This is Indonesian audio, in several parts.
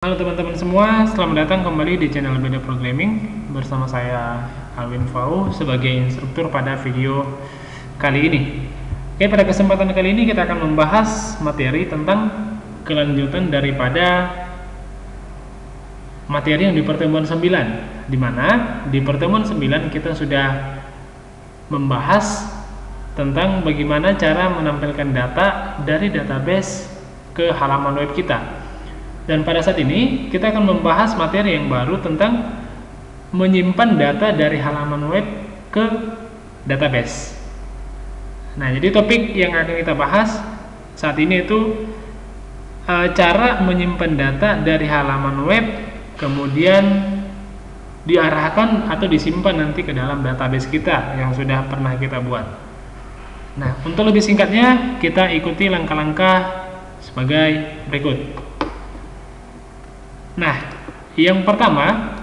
Halo teman-teman semua, selamat datang kembali di channel Beda Programming bersama saya Alwin Fau sebagai instruktur pada video kali ini. Oke, pada kesempatan kali ini kita akan membahas materi tentang kelanjutan daripada materi yang di pertemuan 9, di mana di pertemuan 9 kita sudah membahas tentang bagaimana cara menampilkan data dari database ke halaman web kita. Dan pada saat ini kita akan membahas materi yang baru tentang menyimpan data dari halaman web ke database. Nah, jadi topik yang akan kita bahas saat ini itu cara menyimpan data dari halaman web kemudian diarahkan atau disimpan nanti ke dalam database kita yang sudah pernah kita buat. Nah, untuk lebih singkatnya kita ikuti langkah-langkah sebagai berikut. Nah, yang pertama,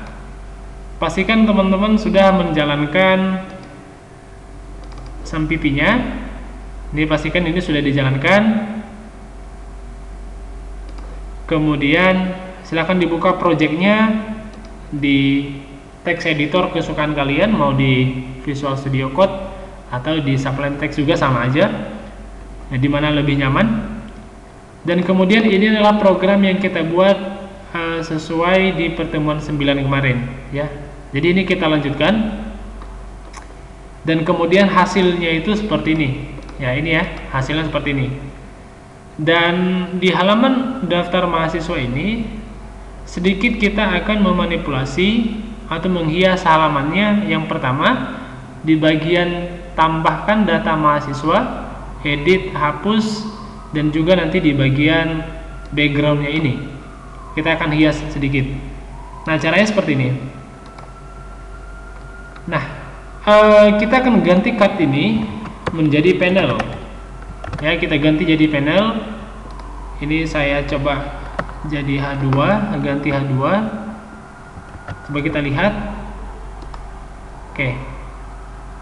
pastikan teman-teman sudah menjalankan SAMPP-nya. Ini pastikan ini sudah dijalankan. Kemudian silakan dibuka projectnya di text editor kesukaan kalian, mau di Visual Studio Code atau di Sublime Text juga sama aja. Nah, di mana lebih nyaman. Dan kemudian ini adalah program yang kita buat sesuai di pertemuan 9 kemarin ya. Jadi ini kita lanjutkan dan kemudian hasilnya itu seperti ini ya. Ini ya, hasilnya seperti ini. Dan di halaman daftar mahasiswa ini sedikit kita akan memanipulasi atau menghias halamannya. Yang pertama, di bagian tambahkan data mahasiswa, edit, hapus, dan juga nanti di bagian backgroundnya ini kita akan hias sedikit. Nah, caranya seperti ini. Nah, kita akan ganti cut ini menjadi panel. Ya, kita ganti jadi panel. Ini saya coba jadi H2, ganti H2. Coba kita lihat. Oke.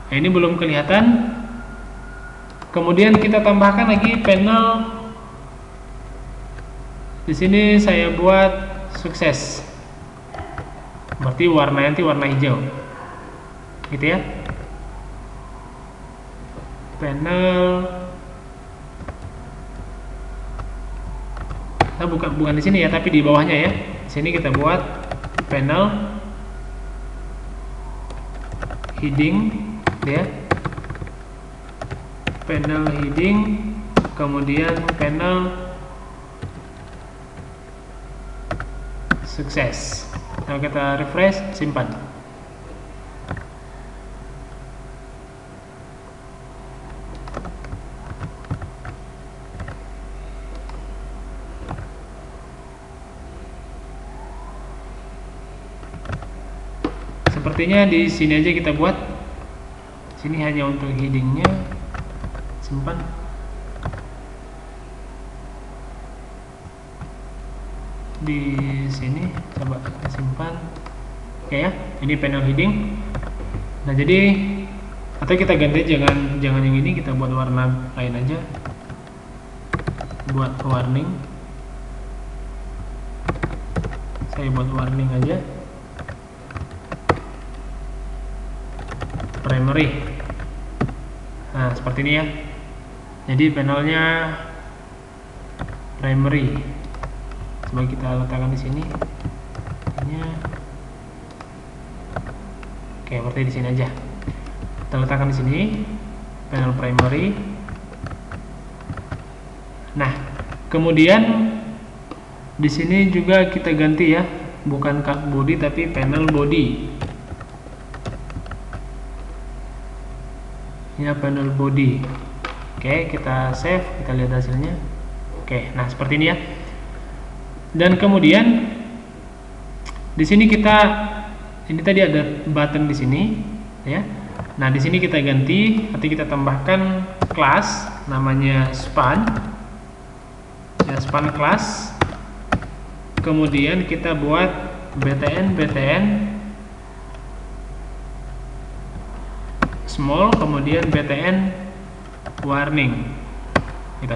Nah, ini belum kelihatan. Kemudian kita tambahkan lagi panel. Di sini saya buat sukses. Berarti warnanya nanti warna hijau. Gitu ya. Panel. Nah, bukan di sini ya, tapi di bawahnya ya. Di sini kita buat panel heading ya. Panel heading, kemudian panel sukses. Kalau kita refresh, simpan. Sepertinya di sini aja kita buat. Sini hanya untuk headingnya, simpan. Di sini coba kita simpan. Oke ya, ini panel heading. Nah, jadi atau kita ganti, jangan yang ini, kita buat warna lain aja, buat warning. Saya buat warning aja, primary. Nah, seperti ini ya. Jadi panelnya primary. Coba kita letakkan di sini. Oke, berarti di sini aja. Kita letakkan di sini panel primary. Nah, kemudian di sini juga kita ganti ya, bukan cut body tapi panel body. Ya, panel body. Oke, kita save, kita lihat hasilnya. Oke, nah seperti ini ya. Dan kemudian di sini ini tadi ada button di sini ya. Nah, di sini kita ganti, nanti kita tambahkan class namanya span. Ya, span class. Kemudian kita buat btn small, kemudian btn warning. Gitu.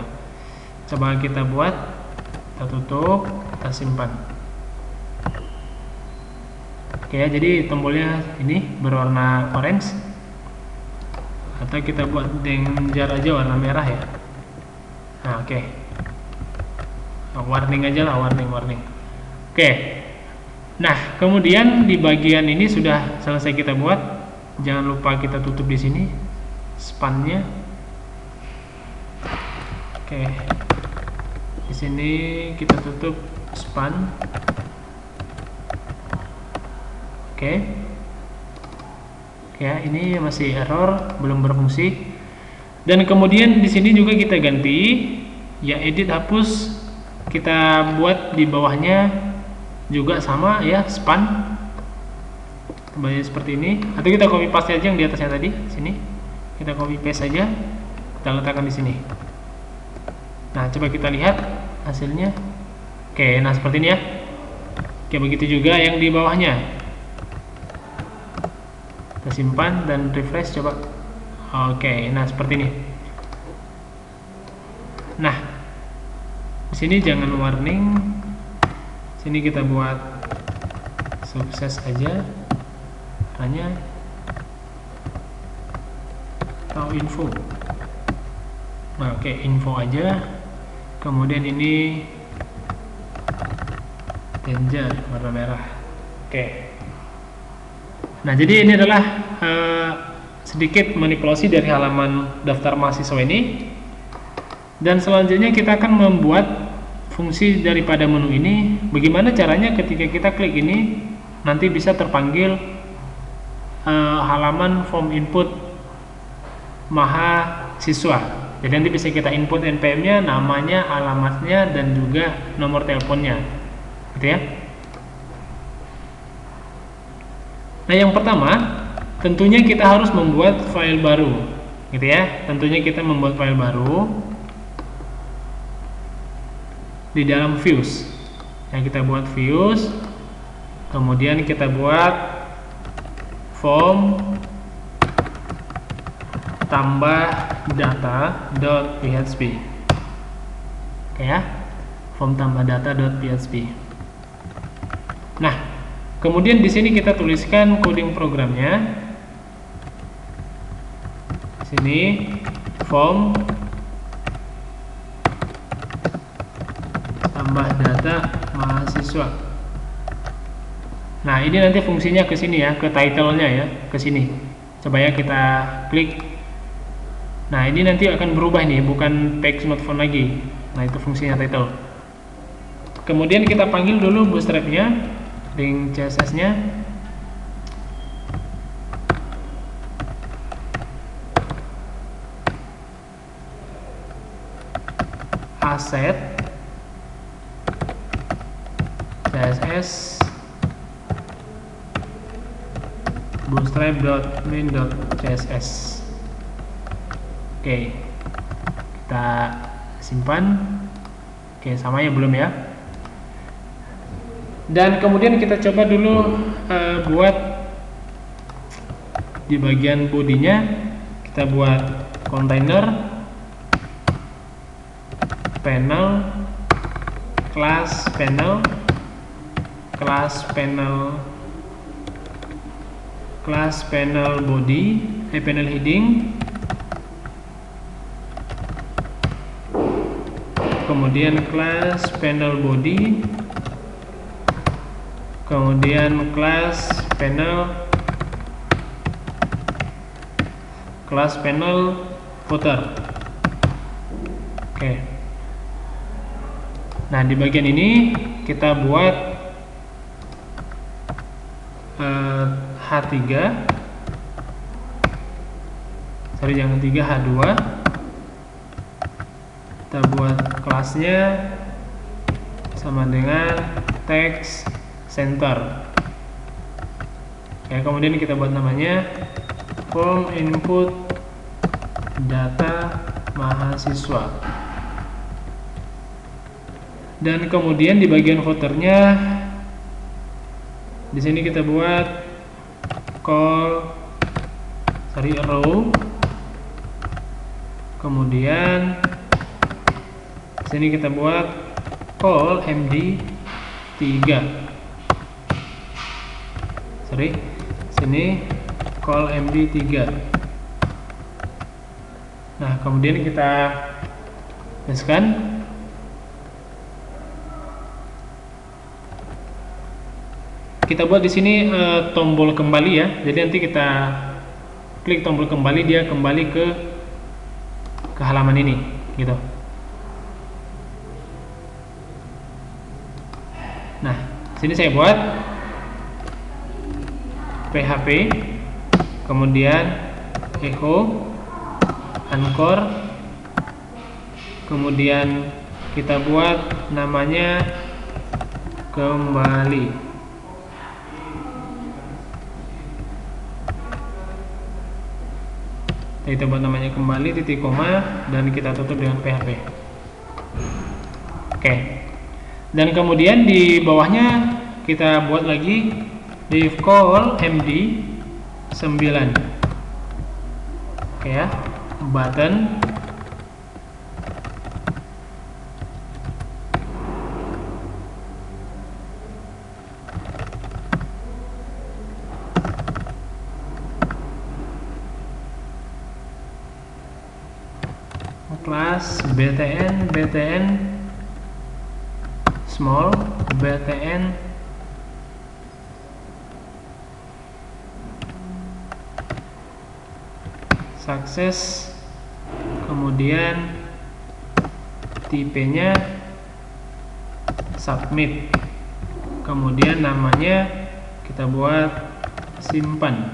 Coba kita buat, kita tutup, kita simpan. Oke ya, jadi tombolnya ini berwarna orange, atau kita buat danger aja warna merah ya. Nah, oke. Warning aja lah, warning. Oke. Nah, kemudian di bagian ini sudah selesai kita buat. Jangan lupa kita tutup di sini spannya. Oke. Di sini kita tutup span. Oke. Ya, ini masih error, belum berfungsi. Dan kemudian di sini juga kita ganti, ya edit hapus, kita buat di bawahnya juga sama ya, span. Kembali seperti ini, atau kita copy paste aja yang di atasnya tadi, sini. Kita copy paste aja, kita letakkan di sini. Nah, coba kita lihat hasilnya. Oke, nah seperti ini ya. Oke, begitu juga yang di bawahnya. Kita simpan dan refresh coba. Oke, nah seperti ini. Nah, di sini jangan warning. Sini kita buat sukses aja. Hanya atau info. Nah, oke, info aja. Kemudian ini danger warna merah. Oke. Nah, jadi ini adalah sedikit manipulasi dari halaman daftar mahasiswa ini. Dan selanjutnya kita akan membuat fungsi daripada menu ini. Bagaimana caranya ketika kita klik ini nanti bisa terpanggil halaman form input mahasiswa. Jadi nanti bisa kita input NPM-nya, namanya, alamatnya, dan juga nomor teleponnya. Gitu ya. Nah, yang pertama, tentunya kita harus membuat file baru, gitu ya. Tentunya kita membuat file baru di dalam views. Yang kita buat views, kemudian kita buat form tambah data.php. Oke ya, form tambah data.php. Nah, kemudian di sini kita tuliskan coding programnya. Sini form tambah data mahasiswa. Nah, ini nanti fungsinya ke sini ya, ke title-nya ya, ke sini. Coba ya kita klik. Nah, ini nanti akan berubah nih, bukan page not found lagi. Nah, itu fungsinya title. Kemudian kita panggil dulu bootstrap-nya. Link CSS-nya, asset CSS bootstrap.main.css. Oke, kita simpan. Oke, sama ya, belum ya. Dan kemudian kita coba dulu buat di bagian bodinya, kita buat container, panel, class panel, class panel body, panel heading, kemudian class panel body, kemudian class panel footer. Oke. Nah, di bagian ini kita buat H3, sorry jangan 3, H2. Kita buat kelasnya sama dengan text center. Ya, kemudian kita buat namanya form input data mahasiswa. Dan kemudian di bagian footernya, di sini kita buat row. Kemudian di sini kita buat call md3. sini call md3. Nah, kemudian kita tuliskan. Kita buat di sini tombol kembali ya. Jadi nanti kita klik tombol kembali, dia kembali ke halaman ini, gitu. Nah, sini saya buat PHP, kemudian echo, anchor, kemudian kita buat namanya kembali. Kita buat namanya kembali, titik koma, dan kita tutup dengan PHP. Oke. Dan kemudian di bawahnya kita buat lagi div call md 9. Oke ya, button, kelas btn small, btn sukses, kemudian tipenya submit, kemudian namanya kita buat simpan,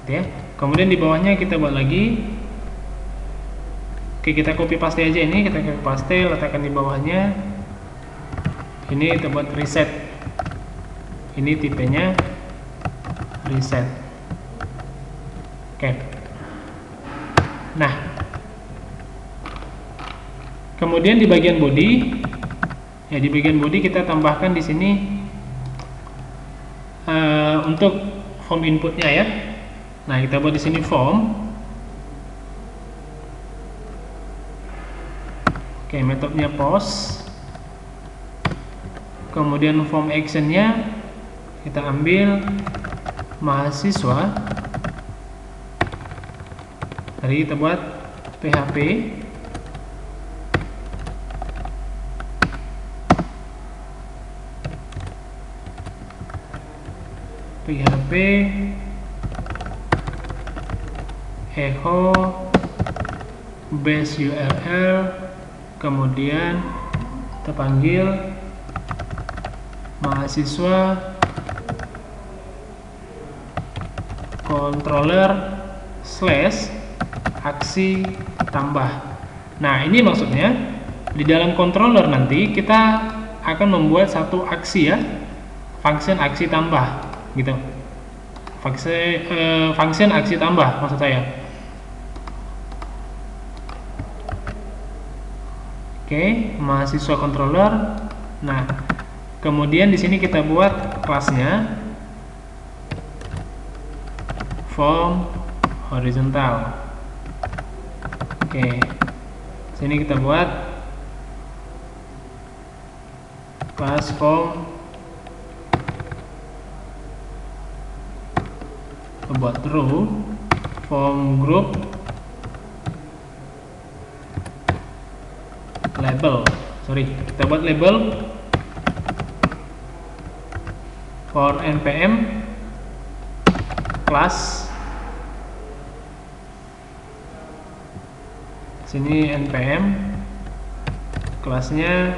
ya. Kemudian di bawahnya kita buat lagi. Oke, kita copy paste aja ini, kita copy paste, letakkan di bawahnya. Ini kita buat reset. Ini tipenya reset. Oke. Nah, kemudian di bagian body, ya di bagian body kita tambahkan di sini untuk form inputnya ya. Nah, kita buat di sini form. Oke, metodenya post. Kemudian form actionnya kita ambil mahasiswa. Tadi kita buat PHP. PHP echo base URL, kemudian kita panggil mahasiswa controller slash aksi tambah. Nah, ini maksudnya di dalam controller nanti kita akan membuat satu aksi ya, function aksi tambah gitu. Function aksi tambah maksud saya. Oke, mahasiswa controller. Nah, kemudian di sini kita buat kelasnya form horizontal. Oke, sini kita buat kelas form, buat row, form group, label. Kita buat label for npm class. Sini npm kelasnya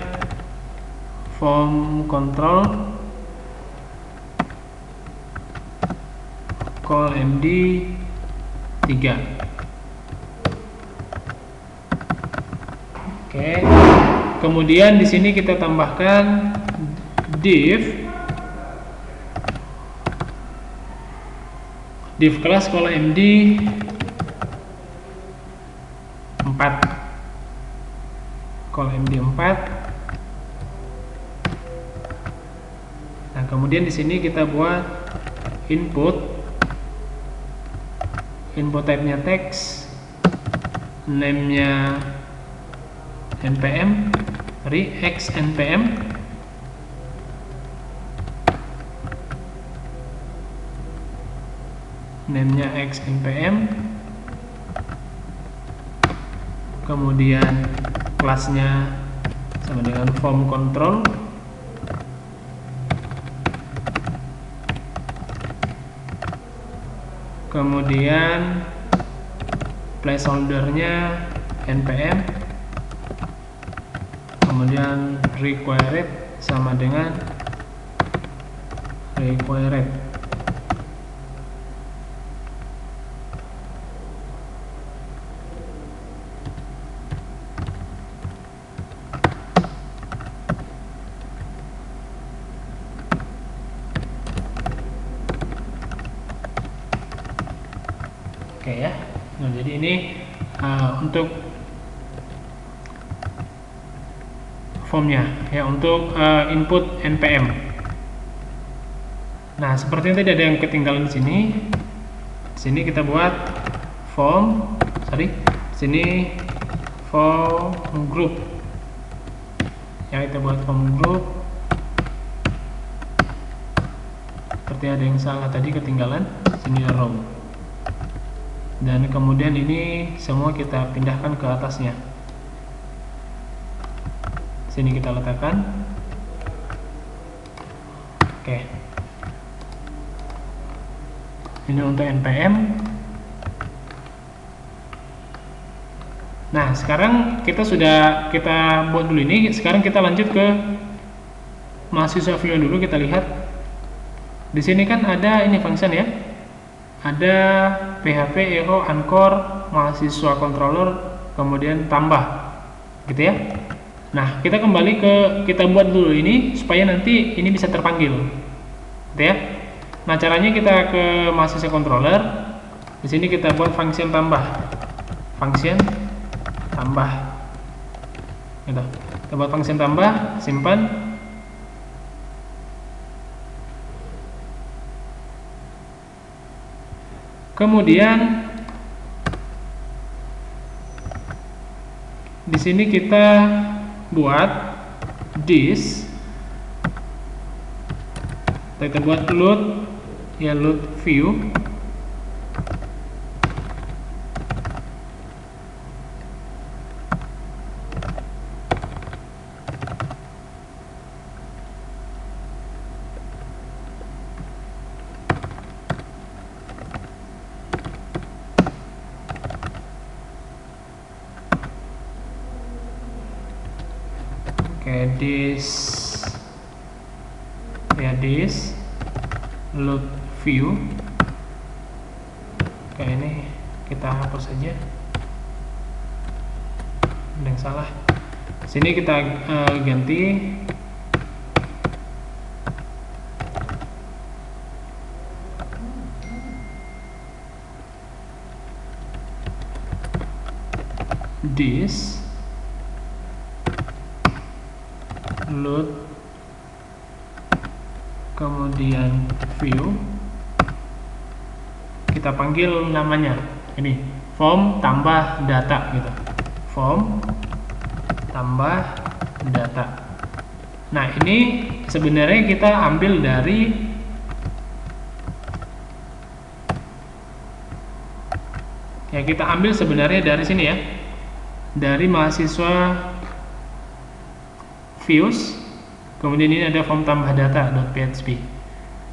form control call md 3. Oke. Kemudian di sini kita tambahkan div kelas call md 4, call md 4. Nah, kemudian di sini kita buat input type-nya text, name-nya npm, x npm, name-nya x npm, kemudian kelasnya sama dengan form control, kemudian placeholder-nya npm, kemudian required sama dengan required. Oke ya. Nah, jadi ini untuk formnya ya, untuk input npm. Nah, seperti tadi ada yang ketinggalan di sini. Di sini kita buat form, di sini form group. Ya, kita buat form group. Seperti ada yang salah tadi, ketinggalan sini row. Dan kemudian ini semua kita pindahkan ke atasnya. Sini kita letakkan. Oke. Ini untuk npm. Nah, sekarang kita buat dulu ini. Sekarang kita lanjut ke mahasiswa view dulu. Kita lihat. Di sini kan ada ini function ya. Ada php echo anchor mahasiswa controller, kemudian tambah gitu ya. Nah, kita buat dulu ini supaya nanti ini bisa terpanggil gitu ya. Nah, caranya kita ke mahasiswa controller. Di sini kita buat function tambah gitu. Kita buat function tambah, simpan. Kemudian di sini kita buat this, kita buat load ya, load view. This load view. Oke, ini kita hapus saja, ada yang salah. Sini kita ganti this load, kemudian view, kita panggil namanya ini form tambah data gitu, form tambah data. Nah, ini sebenarnya kita ambil dari sebenarnya dari sini ya, dari mahasiswa views. Kemudian ini ada form tambah data.php.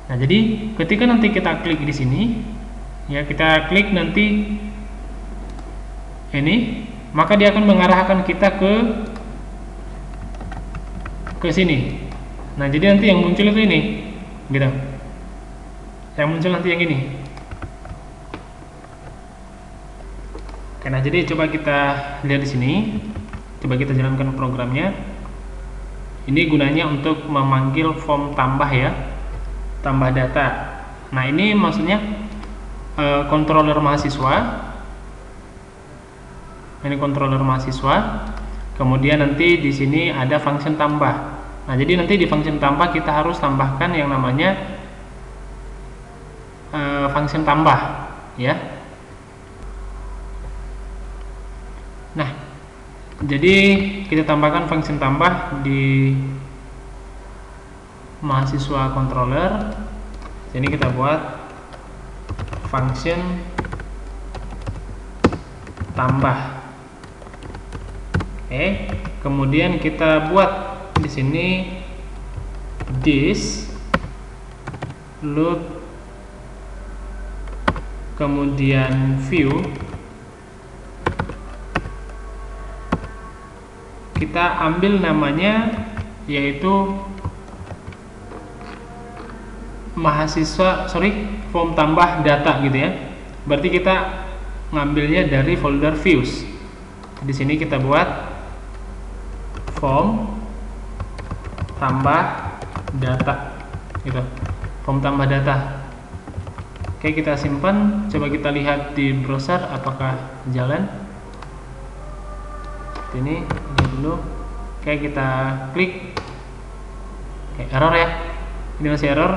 Nah, jadi ketika nanti kita klik di sini, ya kita klik nanti ini, maka dia akan mengarahkan kita ke sini. Nah, jadi nanti yang muncul itu ini, gitu. Yang muncul nanti yang ini. Oke, nah jadi coba kita lihat di sini. Coba kita jalankan programnya. Ini gunanya untuk memanggil form tambah ya, tambah data. Nah, ini maksudnya controller mahasiswa. Ini controller mahasiswa. Kemudian nanti di sini ada function tambah. Nah, jadi nanti di function tambah kita harus tambahkan yang namanya function tambah ya. Nah, jadi kita tambahkan function tambah di mahasiswa controller. Sini kita buat function tambah. Oke, kemudian kita buat di sini this load, kemudian view, kita ambil namanya yaitu form tambah data gitu ya. Berarti kita ngambilnya dari folder views. Di sini kita buat form tambah data gitu. Form tambah data. Oke, kita simpan, coba kita lihat di browser apakah jalan. Seperti ini dulu. Oke, kita klik. Oke, error ya. Ini masih error.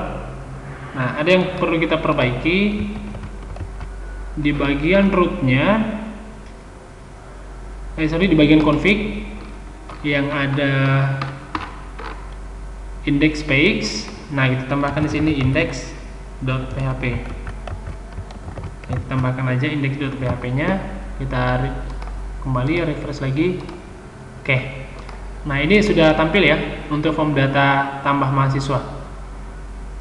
Nah, ada yang perlu kita perbaiki di bagian rootnya, di bagian config yang ada index page. Nah, kita tambahkan di sini index.php. Kita tambahkan aja index.php-nya. Kita kembali refresh lagi. Oke. Nah, ini sudah tampil ya untuk form data tambah mahasiswa.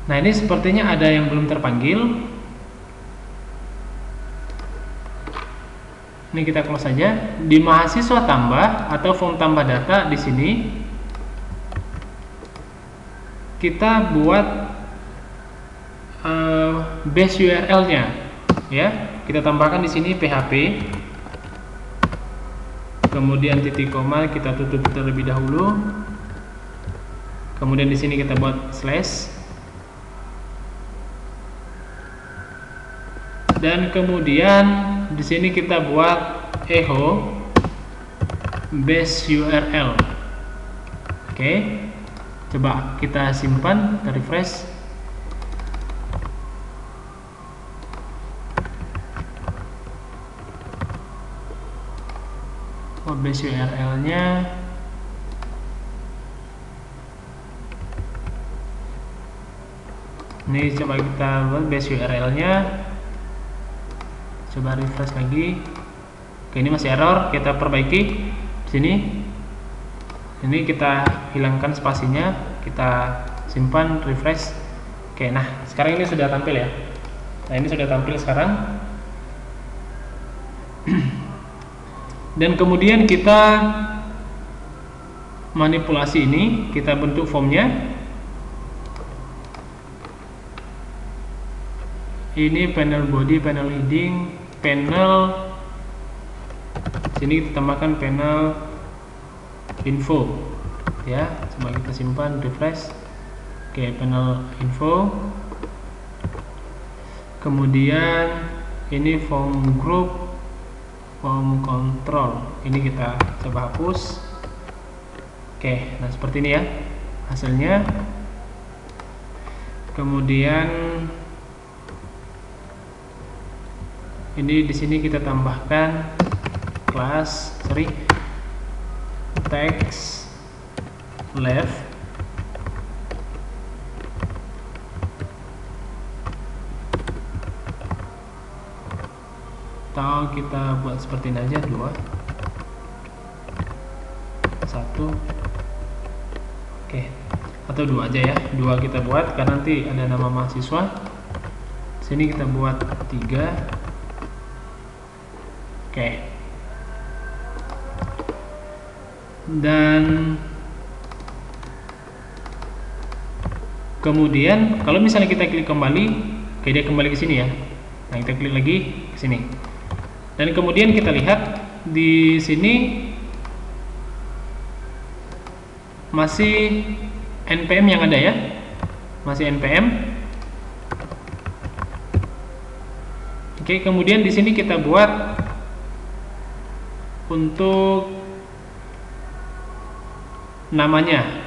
Nah, ini sepertinya ada yang belum terpanggil. Ini kita close saja. Di mahasiswa tambah atau form tambah data di sini kita buat base URL-nya ya. Kita tambahkan di sini PHP. Kemudian titik koma kita tutup terlebih dahulu. Kemudian di sini kita buat slash. Dan kemudian di sini kita buat echo base URL. Oke, coba kita simpan, kita refresh. Base URL-nya ini, coba kita buat base URL-nya. Coba refresh lagi. Oke, ini masih error, kita perbaiki sini. Ini kita hilangkan spasinya, kita simpan, refresh. Oke, nah sekarang ini sudah tampil ya. Nah, ini sudah tampil sekarang. Dan kemudian kita manipulasi ini, kita bentuk formnya. Ini panel body, panel heading, panel. Sini kita tambahkan panel info ya. Coba kita simpan, refresh. Oke, panel info. Kemudian ini form group, form control. Ini kita coba hapus. Oke, nah seperti ini ya hasilnya. Kemudian ini di sini kita tambahkan text left. Atau kita buat seperti ini aja, 2 1. Oke, atau 2 aja ya, 2 kita buat karena nanti ada nama mahasiswa. Sini kita buat 3. Oke. Dan kemudian kalau misalnya kita klik kembali, oke, dia kembali ke sini ya. Nah, kita klik lagi ke sini. Dan kemudian kita lihat di sini masih npm yang ada ya, masih npm. Oke, kemudian di sini kita buat untuk namanya.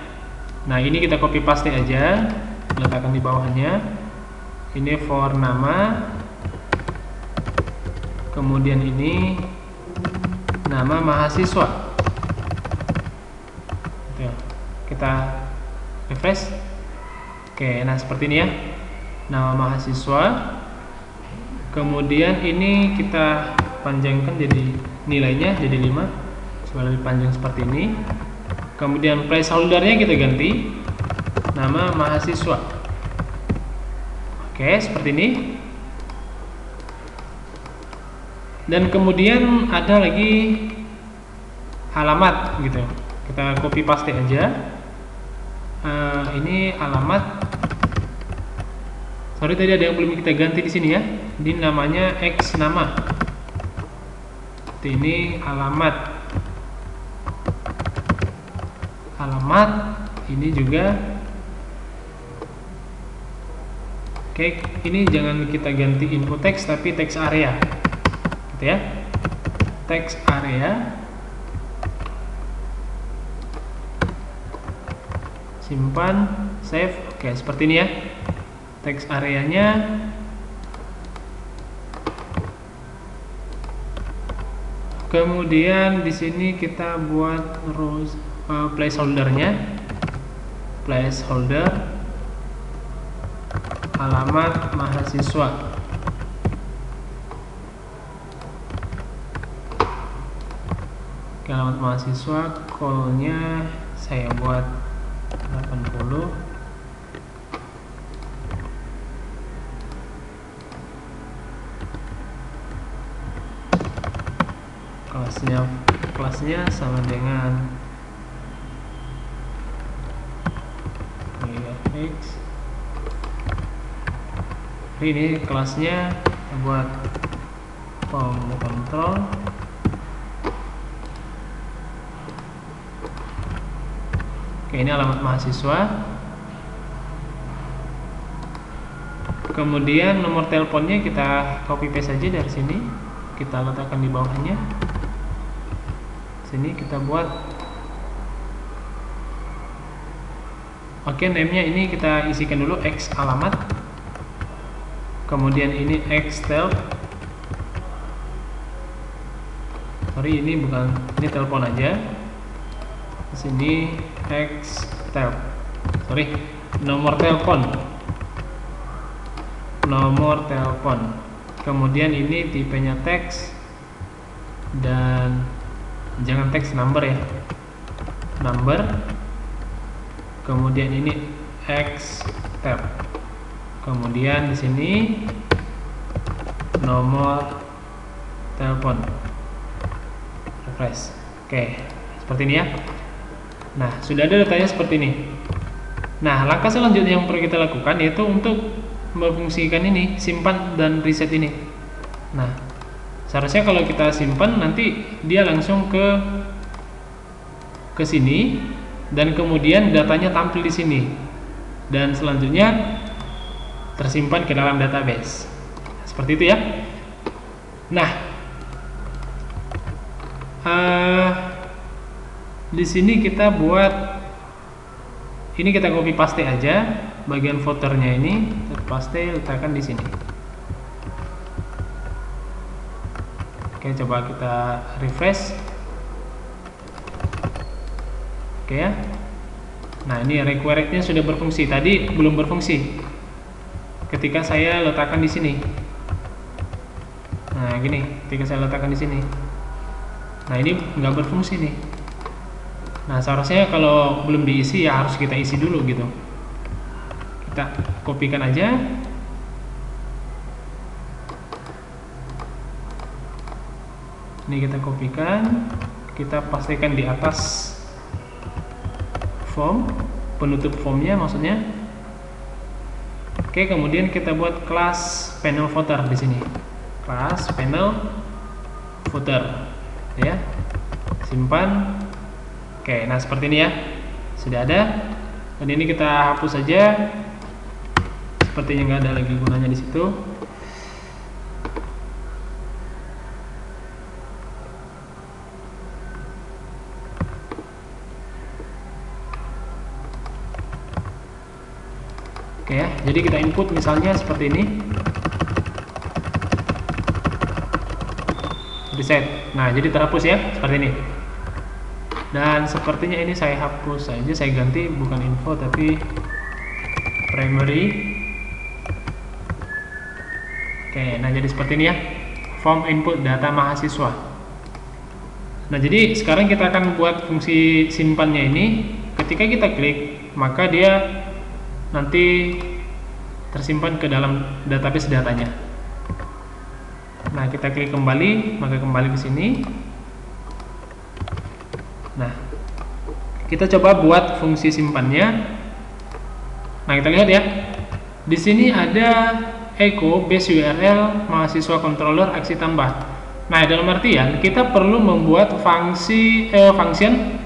Nah, ini kita copy paste aja, letakkan di bawahnya. Ini for nama. Kemudian ini nama mahasiswa. Oke, kita refresh. Oke, nah seperti ini ya, nama mahasiswa. Kemudian ini kita panjangkan jadi nilainya jadi 5 supaya lebih panjang seperti ini. Kemudian placeholdernya kita ganti nama mahasiswa. Oke, seperti ini. Dan kemudian ada lagi alamat gitu. Kita copy paste aja. Ini alamat. Sorry tadi ada yang belum kita ganti di sini ya. Ini namanya X nama. Ini alamat. Alamat ini juga. Oke, ini jangan kita ganti info teks tapi teks area. Gitu ya. Teks area. Simpan, save. Oke, seperti ini ya. Teks areanya. Kemudian di sini kita buat rows placeholdernya. Placeholder alamat mahasiswa. Oke, alamat mahasiswa, call-nya saya buat 80. Kelasnya sama dengan X. Ini kelasnya buat form control. Oke, ini alamat mahasiswa. Kemudian nomor teleponnya kita copy paste saja dari sini. Kita letakkan di bawahnya. Sini kita buat. Oke, name-nya ini kita isikan dulu X alamat. Kemudian ini X tel. Sorry, ini bukan, ini telepon aja. Di sini X tel. Sorry, nomor telepon. Nomor telepon. Kemudian ini tipenya teks dan jangan teks, number ya. Number. Kemudian ini X tab. Kemudian di sini nomor telepon. Refresh. Oke, seperti ini ya. Nah, sudah ada datanya seperti ini. Nah, langkah selanjutnya yang perlu kita lakukan yaitu untuk memfungsikan ini, simpan dan reset ini. Nah, seharusnya kalau kita simpan nanti dia langsung ke sini dan kemudian datanya tampil di sini dan selanjutnya tersimpan ke dalam database. Seperti itu ya. Nah, di sini kita buat ini, kita copy paste aja bagian footernya ini, paste letakkan di sini. Oke, coba kita refresh. Oke ya. Nah, ini require-nya sudah berfungsi. Tadi belum berfungsi ketika saya letakkan di sini. Nah, gini, ketika saya letakkan di sini. Nah, ini nggak berfungsi nih. Nah, seharusnya kalau belum diisi ya harus kita isi dulu gitu. Kita kopikan aja. Ini kita kopikan, kita pastikan di atas form, penutup formnya maksudnya. Oke, kemudian kita buat kelas panel footer di sini. Kelas panel footer, ya. Simpan. Oke, nah seperti ini ya. Sudah ada. Dan ini kita hapus saja. Sepertinya nggak ada lagi gunanya di situ. Oke ya, jadi kita input misalnya seperti ini. Reset. Nah, jadi terhapus ya, seperti ini. Dan sepertinya ini saya hapus saja, saya ganti bukan info tapi primary. Oke, nah jadi seperti ini ya, form input data mahasiswa. Nah, jadi sekarang kita akan buat fungsi simpannya ini. Ketika kita klik, maka dia nanti tersimpan ke dalam database datanya. Nah, kita klik kembali, maka kembali ke sini. Nah, kita coba buat fungsi simpannya. Nah, kita lihat ya. Di sini ada echo base URL mahasiswa controller aksi tambah. Nah, dalam artian kita perlu membuat function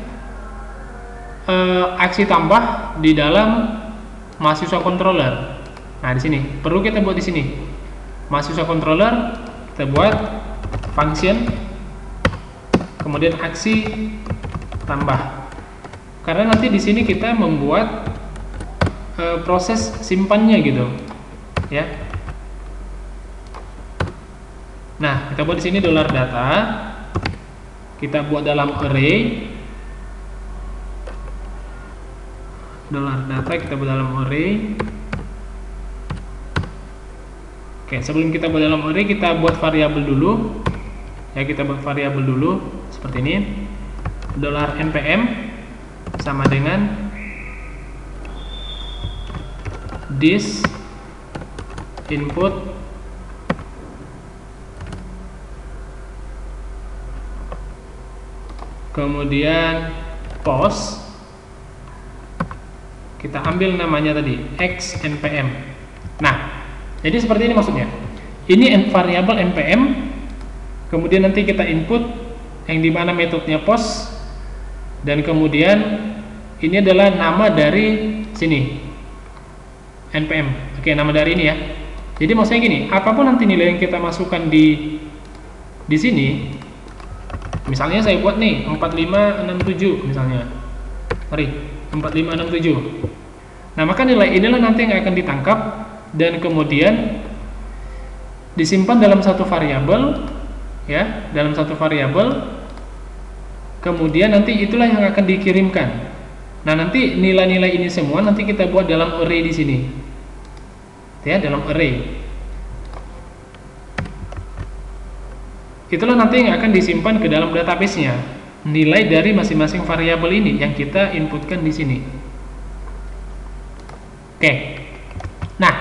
aksi tambah di dalam mahasiswa controller. Nah, di sini perlu kita buat di sini mahasiswa controller, kita buat function kemudian aksi tambah. Karena nanti di sini kita membuat proses simpannya gitu, ya. Nah, kita buat di sini $data. Kita buat dalam array. $data kita buat dalam array. Oke, sebelum kita buat dalam array, kita buat variabel dulu. Ya, kita buat variabel dulu seperti ini. $npm sama dengan this input kemudian post, kita ambil namanya tadi x_npm. Nah, jadi seperti ini maksudnya. Ini variabel npm, kemudian nanti kita input yang dimana metodenya post, dan kemudian ini adalah nama dari sini npm. Oke, nama dari ini ya. Jadi maksudnya gini, apapun nanti nilai yang kita masukkan di sini. Misalnya saya buat nih 4567 misalnya. Mari, 4567. Nah, maka nilai inilah nanti yang akan ditangkap dan kemudian disimpan dalam satu variabel, ya, dalam satu variabel. Kemudian nanti itulah yang akan dikirimkan. Nah, nanti nilai-nilai ini semua nanti kita buat dalam array di sini. Ya, dalam array. Itulah nanti yang akan disimpan ke dalam database-nya, nilai dari masing-masing variabel ini yang kita inputkan di sini. Oke. Nah,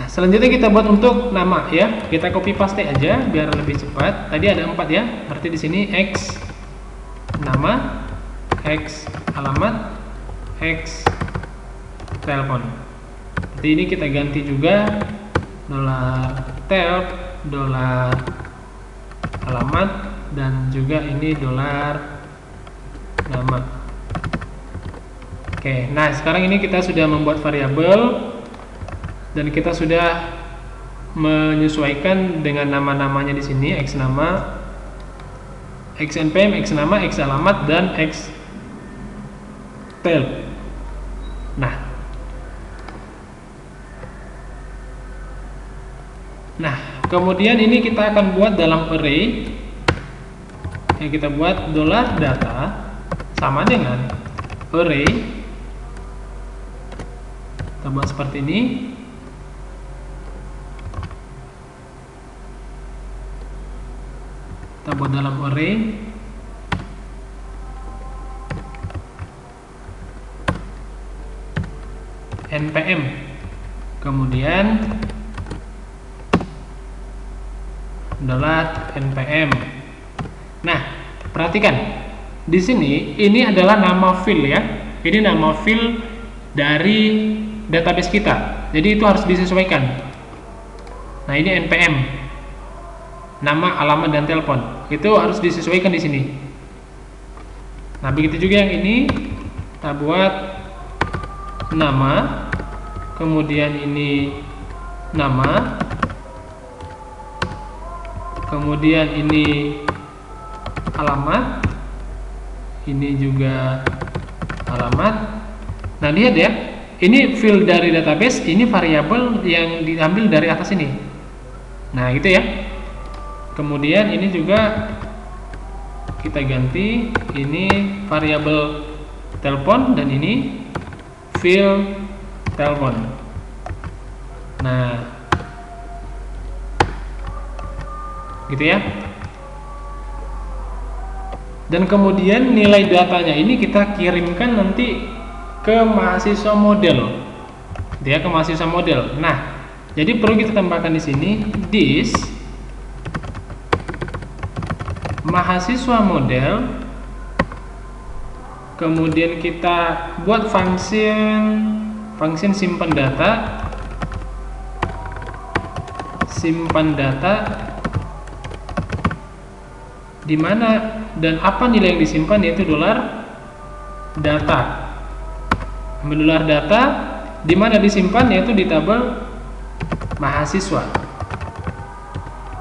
selanjutnya kita buat untuk nama ya. Kita copy paste aja biar lebih cepat. Tadi ada 4 ya. Berarti di sini x nama, x alamat, x telepon. Jadi ini kita ganti juga $tel $alamat dan juga ini $nama. Oke, nah sekarang ini kita sudah membuat variabel dan kita sudah menyesuaikan dengan nama-namanya di sini, x nama, x npm, x nama, x alamat dan x tel. Nah, kemudian ini kita akan buat dalam array yang kita buat $data sama dengan array. Kita buat seperti ini. Kita buat dalam array npm, kemudian $npm. Nah, perhatikan di sini ini adalah nama field ya. Ini nama field dari database kita. Jadi itu harus disesuaikan. Nah, ini npm, nama, alamat dan telepon. Itu harus disesuaikan di sini. Nah, begitu juga yang ini kita buat nama, kemudian ini nama, kemudian ini alamat, ini juga alamat. Nah, lihat ya, ini field dari database, ini variabel yang diambil dari atas ini. Nah, gitu ya. Kemudian ini juga kita ganti, ini variabel telepon dan ini field telepon. Nah, gitu ya. Dan kemudian nilai datanya ini kita kirimkan nanti ke mahasiswa model, dia ke mahasiswa model. Nah, jadi perlu kita tambahkan di sini this mahasiswa model, kemudian kita buat function simpan data di mana dan apa nilai yang disimpan, yaitu $data. Ambil $data di mana disimpan, yaitu di tabel mahasiswa.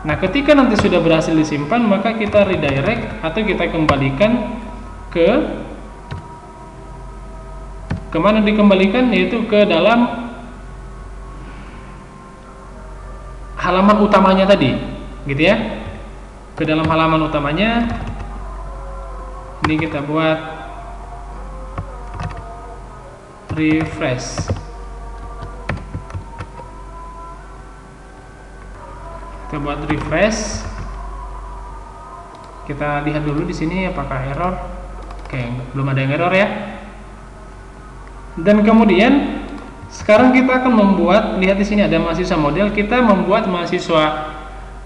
Nah, ketika nanti sudah berhasil disimpan, maka kita redirect atau kita kembalikan ke kemana dikembalikan, yaitu ke dalam halaman utamanya tadi, gitu ya. Ke dalam halaman utamanya ini kita buat refresh. Kita buat refresh. Kita lihat dulu di sini apakah error. Oke, belum ada yang error ya. Dan kemudian sekarang kita akan membuat, lihat di sini ada mahasiswa model, kita membuat mahasiswa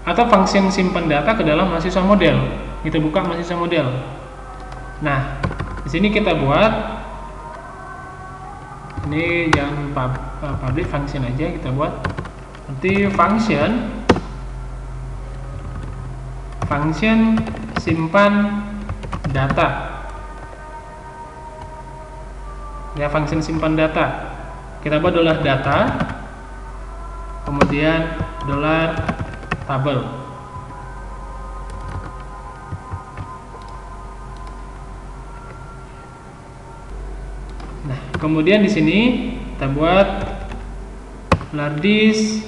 atau function simpan data ke dalam mahasiswa model. Kita buka mahasiswa model. Nah, di sini kita buat ini jangan public function aja, kita buat nanti function simpan data. Ya, function simpan data. Kita buat $data, kemudian $table. Nah, kemudian di sini kita buat lardis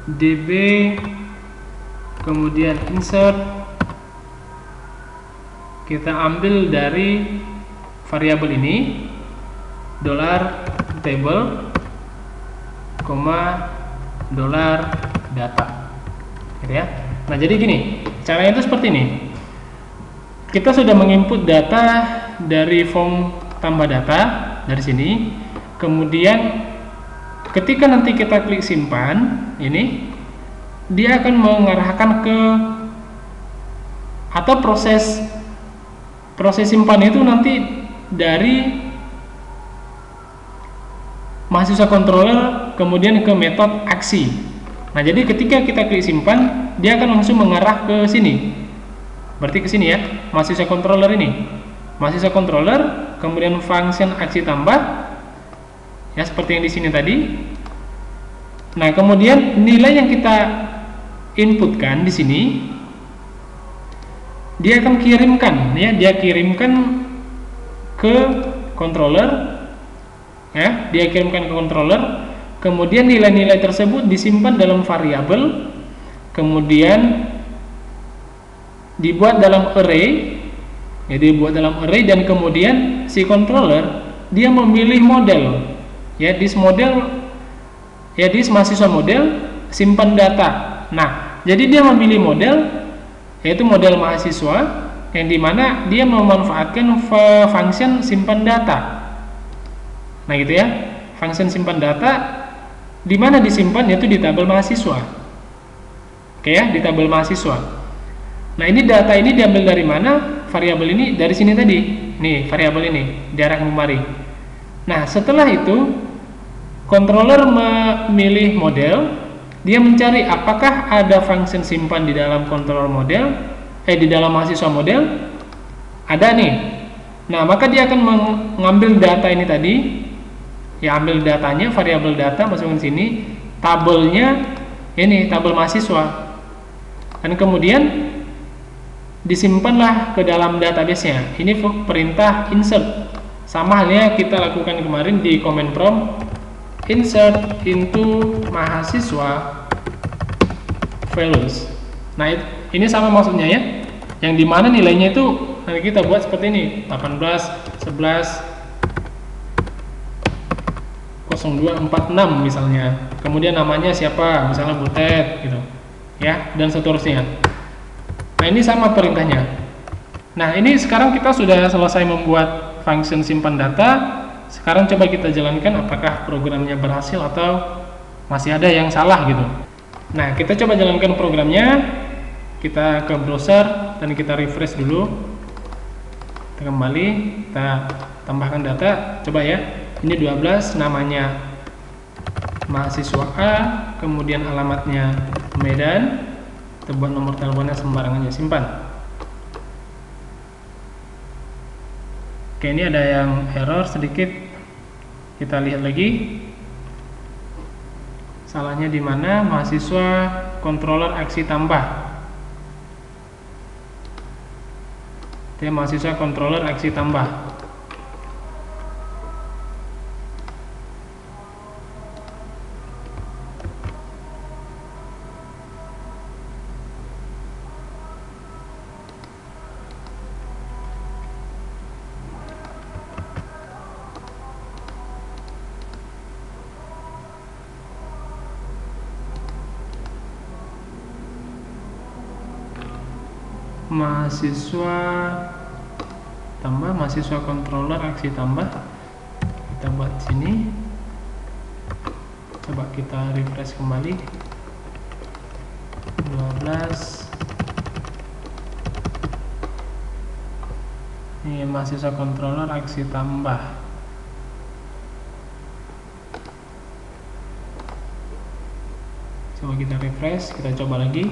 db, kemudian insert, kita ambil dari variabel ini $table, $data, gitu ya. Nah, jadi gini, caranya itu seperti ini. Kita sudah menginput data dari form tambah data dari sini. Kemudian ketika nanti kita klik simpan, ini dia akan mengarahkan ke atau proses simpan itu nanti dari mahasiswa controller kemudian ke metode aksi. Nah, jadi ketika kita klik simpan, dia akan langsung mengarah ke sini. Berarti ke sini ya, mahasiswa controller ini. Mahasiswa controller, kemudian function aksi tambah. Ya, seperti yang di sini tadi. Nah, kemudian nilai yang kita inputkan di sini dia akan kirimkan, ya, dia kirimkan ke controller. Ya, dia kirimkan ke controller, kemudian nilai-nilai tersebut disimpan dalam variabel, kemudian dibuat dalam array, ya, dibuat dalam array, dan kemudian si controller dia memilih model, ya, this mahasiswa model simpan data. Nah, jadi dia memilih model, yaitu model mahasiswa, yang dimana dia memanfaatkan function simpan data. Nah, gitu ya, function simpan data di mana disimpan, yaitu di tabel mahasiswa. Oke ya, di tabel mahasiswa. Nah, ini data ini diambil dari mana? Variabel ini dari sini tadi. Nih, variabel ini diarahkan kemari. Nah, setelah itu controller memilih model, dia mencari apakah ada function simpan di dalam controller model, di dalam mahasiswa model. Ada nih. Nah, maka dia akan mengambil data ini tadi. Ya, ambil datanya, variabel data, masukkan sini, tabelnya ini tabel mahasiswa, dan kemudian disimpanlah ke dalam database-nya. Ini perintah insert, sama halnya kita lakukan kemarin di command prompt, insert into mahasiswa values. Nah, ini sama maksudnya ya, yang dimana nilainya itu nanti kita buat seperti ini, 18, 11, 0, 0246 misalnya. Kemudian namanya siapa? Misalnya Butet gitu. Ya, dan seterusnya. Nah, ini sama perintahnya. Nah, ini sekarang kita sudah selesai membuat function simpan data. Sekarang coba kita jalankan apakah programnya berhasil atau masih ada yang salah gitu. Nah, kita coba jalankan programnya. Kita ke browser dan kita refresh dulu. Kita kembali, kita tambahkan data. Coba ya. Ini 12, namanya mahasiswa A, kemudian alamatnya Medan. Kita buat nomor teleponnya sembarangan aja, simpan. Oke, ini ada yang error sedikit. Kita lihat lagi. Salahnya di mana? Mahasiswa controller aksi tambah. Mahasiswa controller aksi tambah. Mahasiswa tambah, mahasiswa controller aksi tambah. Kita buat sini. Coba kita refresh kembali. 12. Ini mahasiswa controller aksi tambah. Coba kita refresh, kita coba lagi.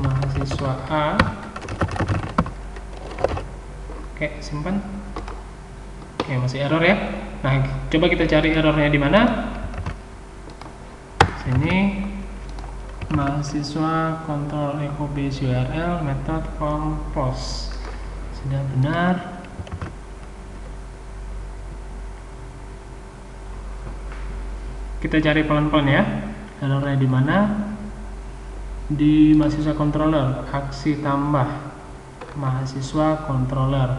Mahasiswa A. Oke, simpan. Oke, masih error ya. Nah, coba kita cari errornya di mana. Sini. Mahasiswa control echo base URL method compose. Sudah benar. Kita cari pelan-pelan ya. Errornya di mana? Di mahasiswa controller aksi tambah, mahasiswa controller.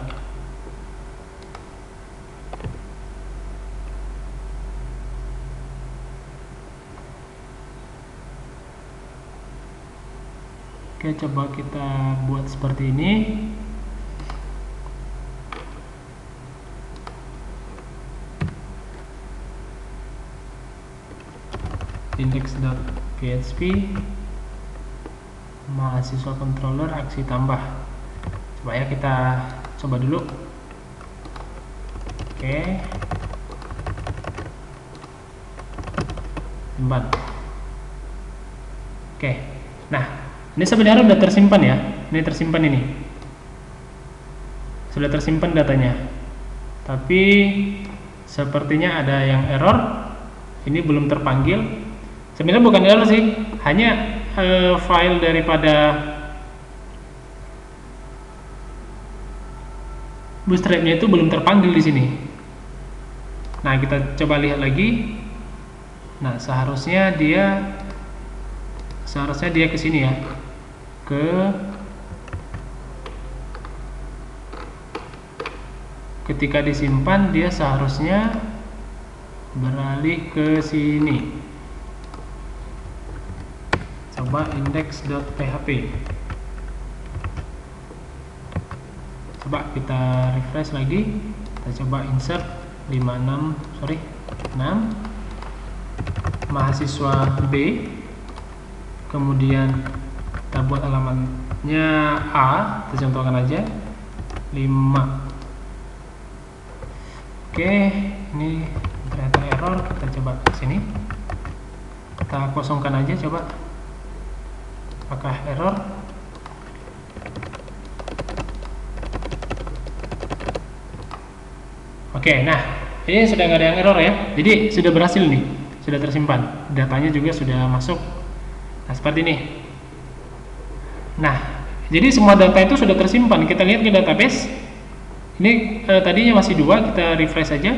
Oke, coba kita buat seperti ini. Index.php mahasiswa controller aksi tambah. Coba ya, kita coba dulu. Oke, simpan. Oke, nah ini sebenarnya sudah tersimpan ya. Ini tersimpan, ini sudah tersimpan datanya, tapi sepertinya ada yang error. Ini belum terpanggil. Sebenarnya bukan error sih, hanya file daripada Bootstrap-nya itu belum terpanggil di sini. Nah, kita coba lihat lagi. Nah, seharusnya dia ke sini ya, ketika disimpan dia seharusnya beralih ke sini. Coba index.php. Coba kita refresh lagi. Kita coba insert 6 mahasiswa B. Kemudian kita buat alamatnya A, kita contohkan aja 5. Oke, ini ternyata error. Kita coba ke sini. Kita kosongkan aja, coba apakah error. Oke, nah ini sudah nggak ada yang error ya, jadi sudah berhasil nih, sudah tersimpan, datanya juga sudah masuk. Nah, seperti ini. Nah, jadi semua data itu sudah tersimpan. Kita lihat ke database. Ini tadinya masih 2, kita refresh saja.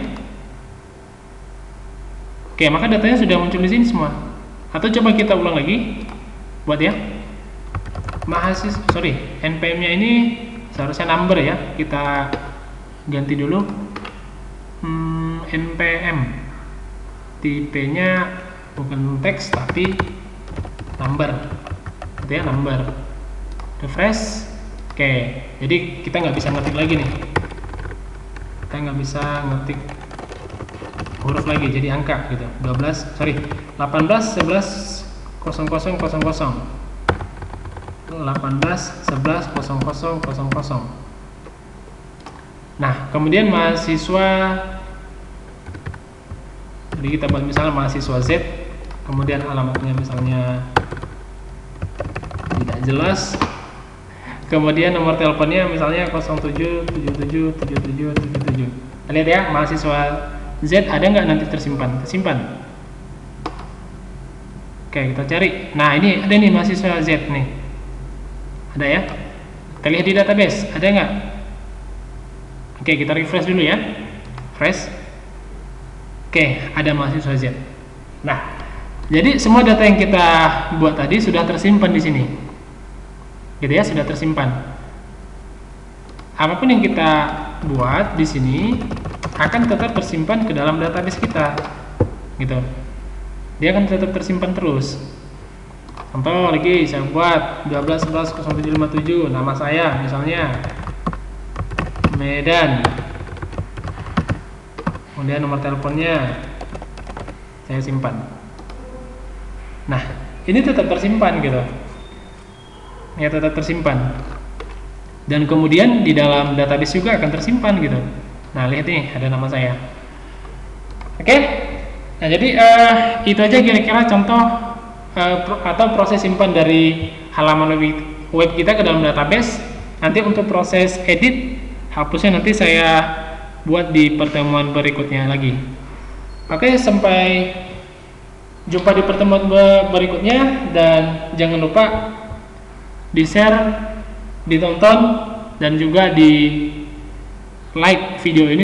Oke, maka datanya sudah muncul di sini semua. Atau coba kita ulang lagi, buat ya. NPM-nya ini seharusnya number ya. Kita ganti dulu. .npm, tipenya bukan teks tapi number, gitu ya, number. Refresh. Oke, jadi kita nggak bisa ngetik lagi nih, kita nggak bisa ngetik huruf lagi, jadi angka gitu. 18 11 0000 18 11 0000. Nah, kemudian mahasiswa, jadi kita buat misalnya mahasiswa Z, kemudian alamatnya misalnya tidak jelas, kemudian nomor teleponnya misalnya 07777777. Lihat ya, mahasiswa Z ada nggak nanti tersimpan? Tersimpan. Oke, kita cari. Nah, ini ada nih mahasiswa Z nih, ada ya, kita lihat di database ada nggak? Oke, kita refresh dulu ya, refresh. Oke, ada mahasiswa Z. Nah, jadi semua data yang kita buat tadi sudah tersimpan di sini, gitu ya, sudah tersimpan. Apapun yang kita buat di sini akan tetap tersimpan ke dalam database kita, gitu. Dia akan tetap tersimpan terus. Contoh lagi, saya buat 12 11 0757, nama saya misalnya Medan, kemudian nomor teleponnya saya simpan. Nah, ini tetap tersimpan gitu ya, tetap tersimpan, dan kemudian di dalam database juga akan tersimpan gitu. Nah, lihat nih, ada nama saya. Oke, nah jadi itu aja kira-kira contoh atau proses simpan dari halaman web kita ke dalam database. Nanti untuk proses edit, hapusnya nanti saya buat di pertemuan berikutnya lagi. Oke, sampai jumpa di pertemuan berikutnya, dan jangan lupa di share, ditonton, dan juga di like video ini.